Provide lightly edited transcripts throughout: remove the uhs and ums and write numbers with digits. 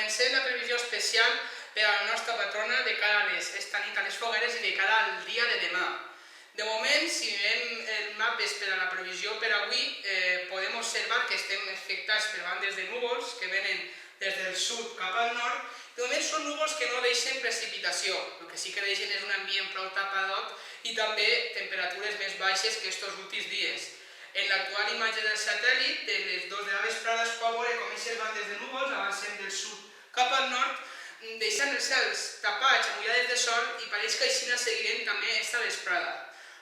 Comencem la previsió especial per a la nostra patrona de cara a esta nit a les fogueres i de cara al dia de demà. De moment, si mirem el mapes per a la previsió per avui, podem observar que estem afectats per bandes de núvols que venen des del sud cap al nord. De moment són núvols que no deixen precipitació, el que sí que deixen és un ambient prou tapadot i també temperatures més baixes que aquests últims dies. En l'actual imatge del satèl·lit, de les 2 de la vesprada es pot veure com aquestes bandes de núvols avancen del sud cap al nord, deixant els cels tapats amb ullades de sol i pareix que així seguirem també aquesta vesprada.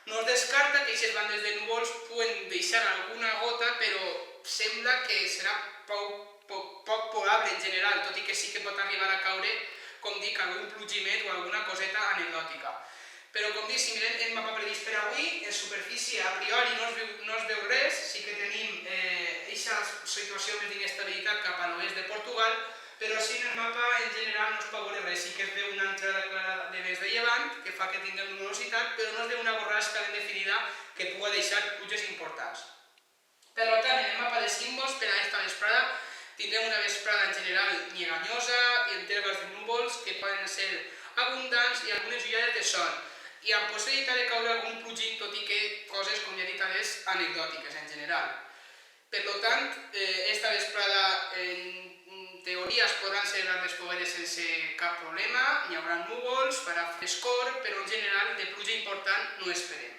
No es descarta que aquestes bandes de núvols puguen deixar alguna gota, però sembla que serà poc probable en general, tot i que sí que pot arribar a caure, com dic, algun plogiment o alguna coseta anecdòtica. Però, com dic, si mirem el mapa previst per avui, en superfície a priori no es veu res, sí que tenim aquesta situació més d'inestabilitat cap a l'oest de Portugal, però sí en el mapa en general no es pot veure res, sí que es veu una entrada clara de vents de llevant, que fa que tinguem nuvolositat, però no es veu una borrasca ben definida que pugui deixar pluges importants. Per tant, en el mapa de símbols, per a aquesta vesprada, tindrem una vesprada en general lleganyosa i en termes de núvols que poden ser abundants i algunes ullades de sol, i amb possibilitat de caure algun plogim, tot i que coses, com ja he dit abans, anecdòtiques en general. Per tant, esta vesprada en teoria es podran celebrar les fogueres sense cap problema, hi haurà núvols, farà frescor, però en general de pluja important no esperem.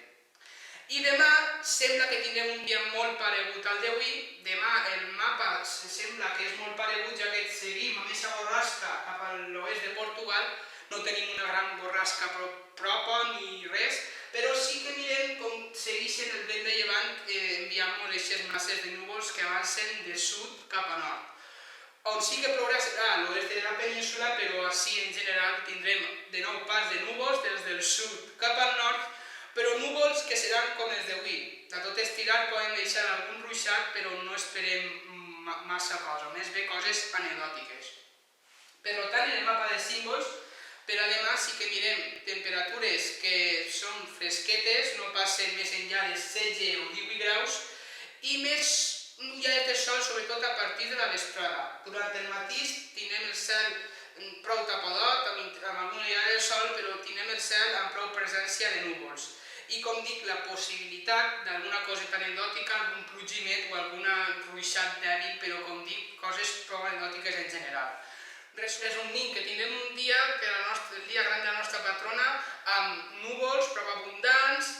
I demà sembla que tindrem un dia molt paregut al d'avui. Demà el mapa sembla que és molt paregut, ja que seguim amb aquesta borrasca cap a l'oest de Portugal. No tenim una gran borrasca propa ni res, però sí que mirem com segueixen el vent de llevant enviant aquestes masses de núvols que avancen de sud cap a nord. On sí que plourà serà a l'oest de la península, però així en general tindrem de nou pas de núvols des del sud cap al nord, però núvols que seran com els d'avui. A tot estirar poden deixar algun ruixat, però no esperem massa cosa, més bé coses anecdòtiques. Per tant, en el mapa de símbols, per a demà sí que mirem temperatures que són fresquetes, no passen més enllà de 16 o 18 graus, i més ullades de sol, sobretot a partir de la vesprada. Durant el matí tindrem el cel prou tapadot, amb alguna ullada de sol, però tindrem el cel amb prou presència de núvols. I com dic, la possibilitat d'alguna coseta anecdòtica, algun plogiment o algun ruixat dèbil, però com dic, coses prou anecdòtiques en general. Resumint, que tindrem un dia, el dia gran de la nostra patrona, amb núvols prou abundants,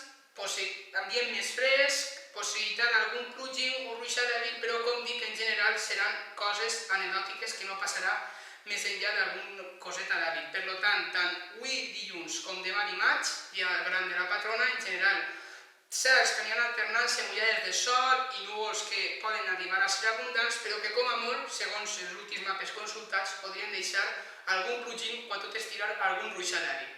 ambient més fresc, possibilitat d'algun plogim o ruixat dèbil, però com dic, en general seran coses anecdòtiques que no passarà més enllà d'alguna coseta dèbil. Per tant, tant avui dilluns com demà dimarts, dia gran de la patrona, en general, cels que n'hi ha alternància amb ullades de sol i núvols que poden arribar a ser abundants, però que com a molt, segons els últims mapes consultats, podrien deixar algun plogim o a tot estirar algun ruixat dèbil.